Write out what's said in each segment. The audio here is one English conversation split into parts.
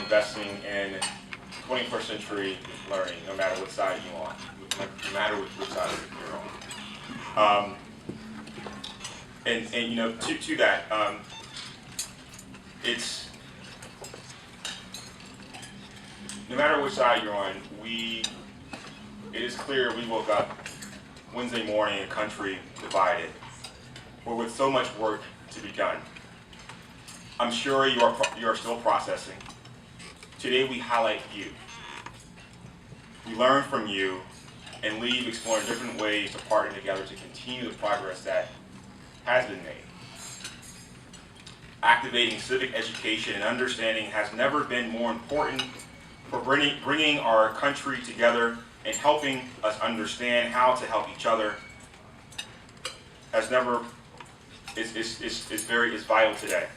investing in 21st century learning, no matter what side you're on, no matter which side you're on. And you know, to that, it's no matter which side you're on, it is clear we woke up Wednesday morning, a country divided, but with so much work to be done. I'm sure you are still processing. Today we highlight you. We learn from you and leave exploring different ways to partner together to continue the progress that has been made. Activating civic education and understanding has never been more important for bringing our country together and helping us understand how to help each other is vital today.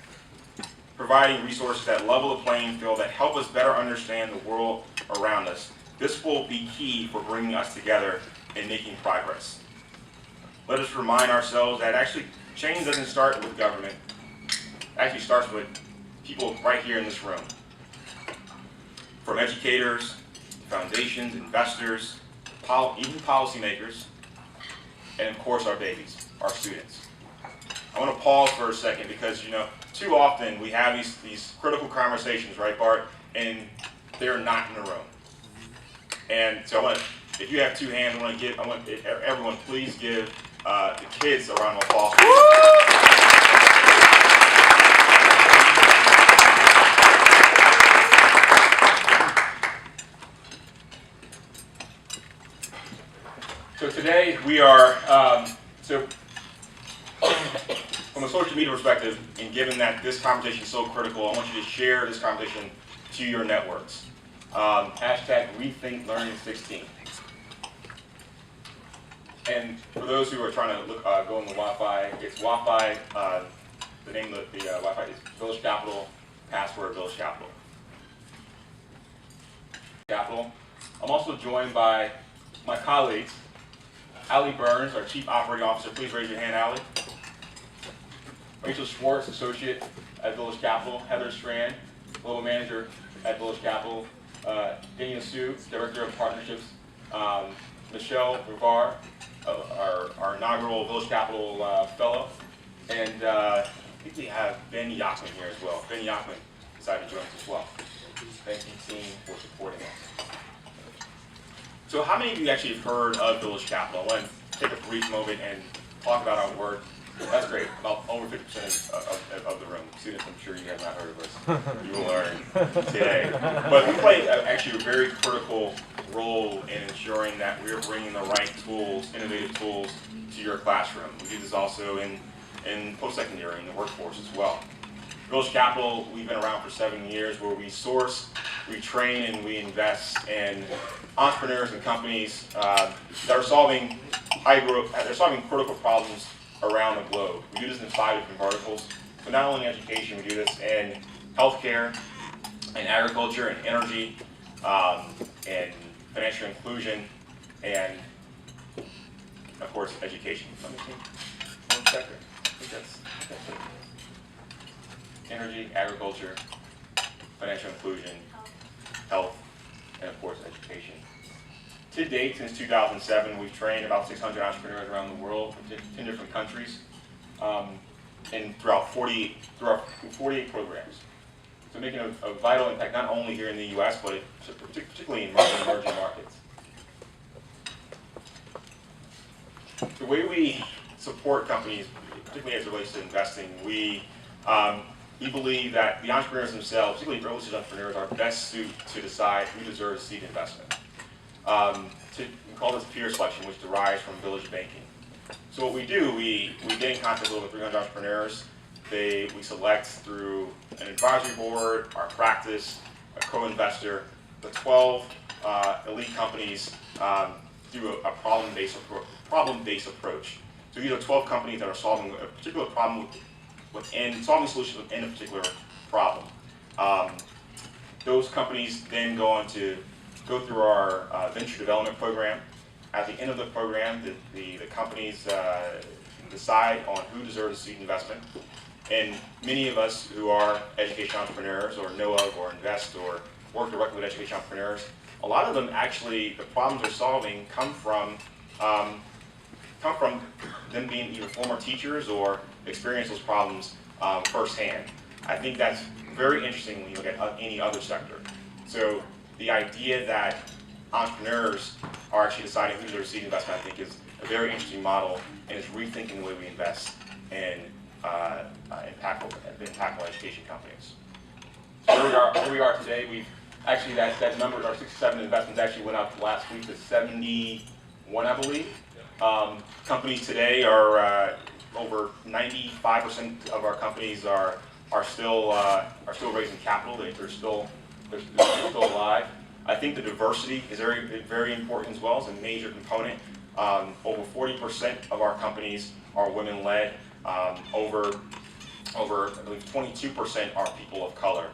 Providing resources that level the playing field, that help us better understand the world around us. This will be key for bringing us together and making progress. Let us remind ourselves that actually change doesn't start with government. It actually starts with people right here in this room. From educators, foundations, investors, even policymakers, and of course our babies, our students. I want to pause for a second because, you know, too often we have these critical conversations, right, Bart, and they're not in the room. And so I want to, if you have two hands, I want everyone please give the kids a round of applause. So today we are, from a social media perspective, and given that this conversation is so critical, I want you to share this conversation to your networks. Hashtag Rethink Learning 16. And for those who are trying to go on the Wi-Fi, it's Wi-Fi. The name of the Wi-Fi is Village Capital. Password Village Capital. I'm also joined by my colleagues, Allie Burns, our Chief Operating Officer. Please raise your hand, Allie. Rachel Schwartz, Associate at Village Capital. Heather Strand, Global Manager at Village Capital. Daniel Sue, Director of Partnerships. Michelle Rivar, our inaugural Village Capital Fellow. And I think we have Ben Yachman here as well. Ben Yachman decided to join us as well. Thank you, team, for supporting us. So how many of you actually have heard of Village Capital? I want to take a brief moment and talk about our work. That's great. About over 50% of the room. Students, I'm sure you have not heard of us. You will learn today. But we play actually a very critical role in ensuring that we're bringing the right tools, innovative tools, to your classroom. We do this also in post-secondary, in the workforce as well. Village Capital, we've been around for 7 years, where we source, we train, and we invest in entrepreneurs and companies that are solving critical problems around the globe. We do this in 5 different verticals. So not only in education, we do this in healthcare, and agriculture, and energy, and financial inclusion, and of course education. Let me see one second. I think that's it. Energy, agriculture, financial inclusion, health, and of course education. To date, since 2007, we've trained about 600 entrepreneurs around the world from 10 different countries, and throughout 48 programs. So making a vital impact not only here in the U.S., but particularly in emerging markets. The way we support companies, particularly as it relates to investing, we believe that the entrepreneurs themselves, particularly early stage entrepreneurs, are best suited to decide who deserves seed investment. We call this peer selection, which derives from village banking. So what we do, we get in contact with over 300 entrepreneurs. We select through an advisory board, our practice, a co-investor, the 12 elite companies through a problem-based approach. So these are 12 companies that are solving a particular problem solving solutions within a particular problem. Those companies then go through our venture development program. At the end of the program, the companies decide on who deserves seed investment, And many of us who are education entrepreneurs or know of or invest or work directly with education entrepreneurs, a lot of them actually, the problems they're solving come from them being either former teachers or experience those problems firsthand. I think that's very interesting when you look at any other sector. So the idea that entrepreneurs are actually deciding who's their seed investment, I think, is a very interesting model, and is rethinking the way we invest in impactful education companies. So where we are today, we've actually, that number, our 67 investments actually went up last week to 71, I believe. Companies today are over 95% of our companies are still raising capital. They're still alive. I think the diversity is very important as well as a major component. Over 40% of our companies are women-led. Over I believe 22% are people of color.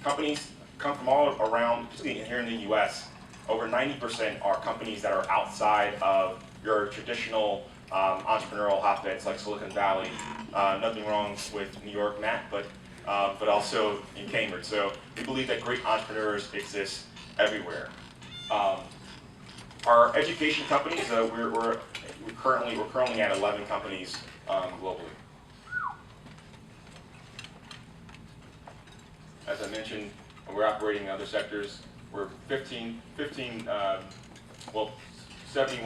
Companies come from all around, particularly here in the U.S. Over 90% are companies that are outside of your traditional entrepreneurial hotbeds like Silicon Valley. Nothing wrong with New York, Matt, but also in Cambridge. So we believe that great entrepreneurs exist everywhere. Our education companies, we're currently at 11 companies globally. As I mentioned, we're operating in other sectors. We're 71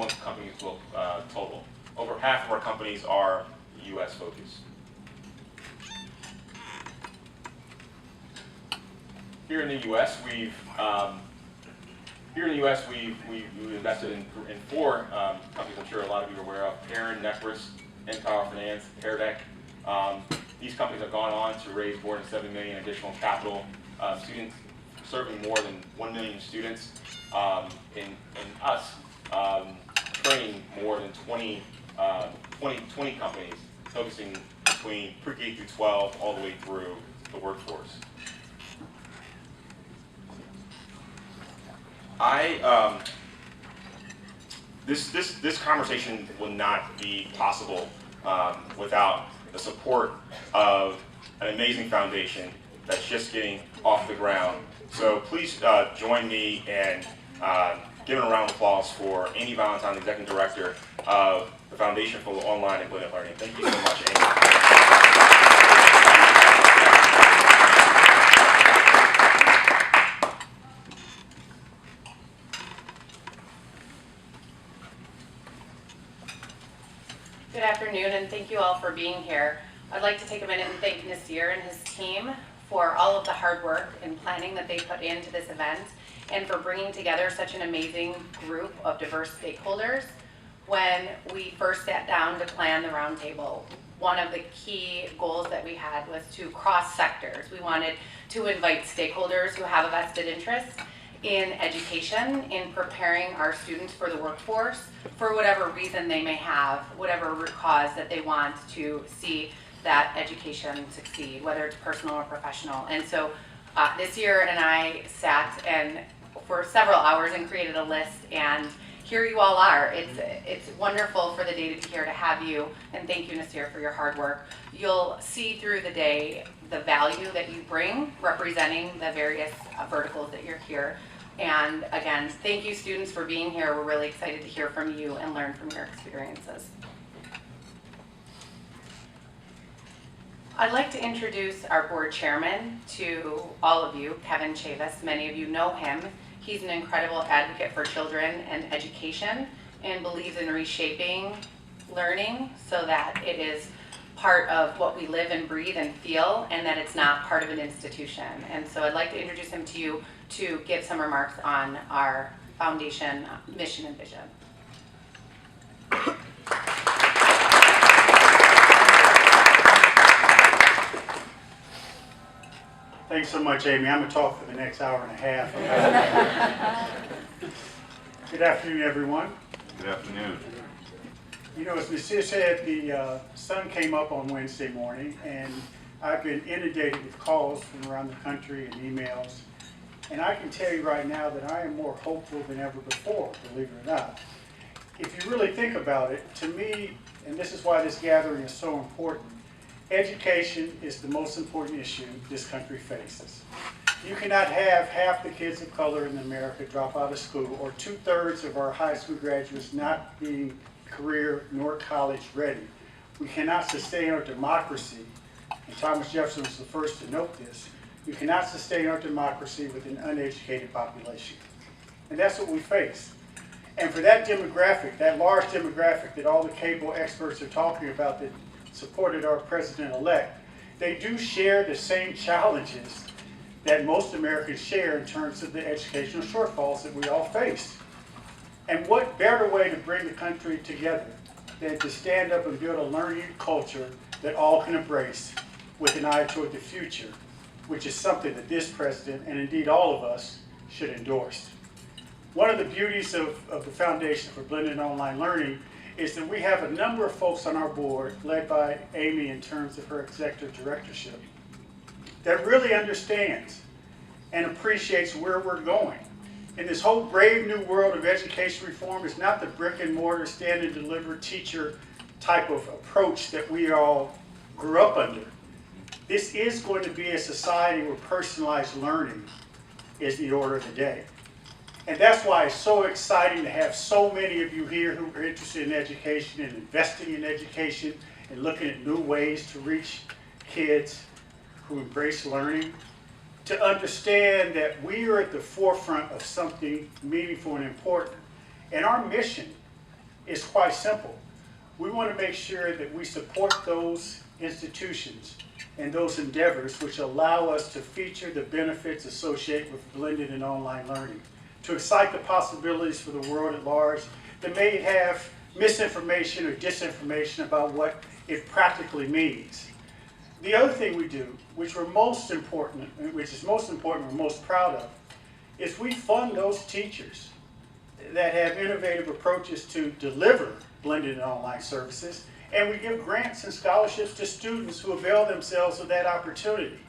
companies total. Over half of our companies are U.S. focused. Here in the U.S., we've invested in 4 companies I'm sure a lot of you are aware of: Karen, Necris, Empower Finance, Hairdeck. These companies have gone on to raise more than $7 million additional capital, serving more than 1 million students, and us training more than 20 companies, focusing between pre-K through 12 all the way through the workforce. This conversation will not be possible without the support of an amazing foundation that's just getting off the ground. So please join me in giving a round of applause for Amy Valentine, the Executive Director of the Foundation for Online and Blended Learning. Thank you so much, Amy. Good afternoon, and thank you all for being here. I'd like to take a minute and thank Nasir and his team for all of the hard work and planning that they put into this event, and for bringing together such an amazing group of diverse stakeholders. When we first sat down to plan the roundtable, one of the key goals that we had was to cross sectors. We wanted to invite stakeholders who have a vested interest in education, in preparing our students for the workforce, for whatever reason they may have, whatever root cause that they want to see that education succeed, whether it's personal or professional. And so this year, and I sat and for several hours and created a list, and here you all are. It's wonderful for the day to be here to have you, and thank you, Nasir, for your hard work. You'll see through the day the value that you bring, representing the various verticals that you're here. And again, thank you, students, for being here. We're really excited to hear from you and learn from your experiences. I'd like to introduce our board chairman to all of you, Kevin Chavous. Many of you know him. He's an incredible advocate for children and education, and believes in reshaping learning so that it is part of what we live and breathe and feel, and that it's not part of an institution. And so I'd like to introduce him to you to give some remarks on our foundation mission and vision. Thanks so much, Amy. I'm going to talk for the next hour and a half. Good afternoon, everyone. Good afternoon. You know, as Nasir said, the sun came up on Wednesday morning, and I've been inundated with calls from around the country and emails. And I can tell you right now that I am more hopeful than ever before, believe it or not. If you really think about it, to me, and this is why this gathering is so important, education is the most important issue this country faces. You cannot have half the kids of color in America drop out of school, or 2/3 of our high school graduates not being career nor college ready. We cannot sustain our democracy, and Thomas Jefferson was the first to note this. You cannot sustain our democracy with an uneducated population. And that's what we face. And for that demographic, that large demographic that all the cable experts are talking about that supported our president-elect, they do share the same challenges that most Americans share in terms of the educational shortfalls that we all face. And what better way to bring the country together than to stand up and build a learning culture that all can embrace with an eye toward the future, which is something that this president, and indeed all of us, should endorse. One of the beauties of the Foundation for Blended Online Learning is that we have a number of folks on our board, led by Amy in terms of her executive directorship, that really understands and appreciates where we're going. And this whole brave new world of education reform is not the brick and mortar, stand and deliver teacher type of approach that we all grew up under. This is going to be a society where personalized learning is the order of the day. And that's why it's so exciting to have so many of you here who are interested in education and investing in education and looking at new ways to reach kids who embrace learning, to understand that we are at the forefront of something meaningful and important. And our mission is quite simple. We want to make sure that we support those institutions and those endeavors which allow us to feature the benefits associated with blended and online learning, to excite the possibilities for the world at large that may have misinformation or disinformation about what it practically means. The other thing we do, which is most important, we're most proud of, is we fund those teachers that have innovative approaches to deliver blended and online services, and we give grants and scholarships to students who avail themselves of that opportunity.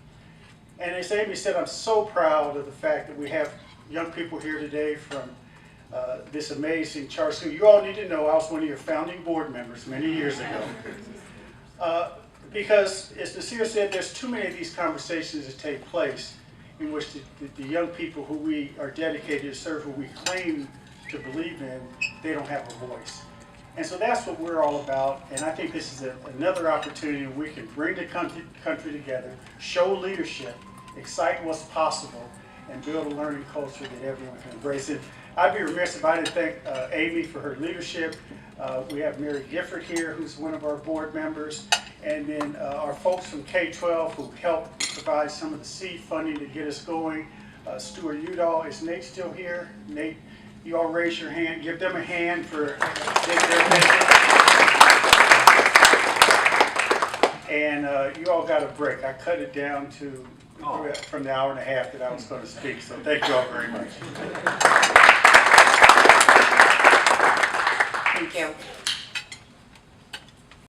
And as Amy said, I'm so proud of the fact that we have young people here today from this amazing charter school. You all need to know I was one of your founding board members many years ago. Because, as Nasir said, there's too many of these conversations that take place in which the young people who we are dedicated to serve, who we claim to believe in, they don't have a voice. And so that's what we're all about, and I think this is another opportunity where we can bring the country together, show leadership, excite what's possible, and build a learning culture that everyone can embrace. And I'd be remiss if I didn't thank Amy for her leadership. We have Mary Gifford here, who's one of our board members, and then our folks from K-12 who helped provide some of the seed funding to get us going. Stuart Udall, is Nate still here? Nate, you all raise your hand. Give them a hand for their visit. And you all got a break. I cut it down to from the hour and a half that I was going to speak, so thank you all very much.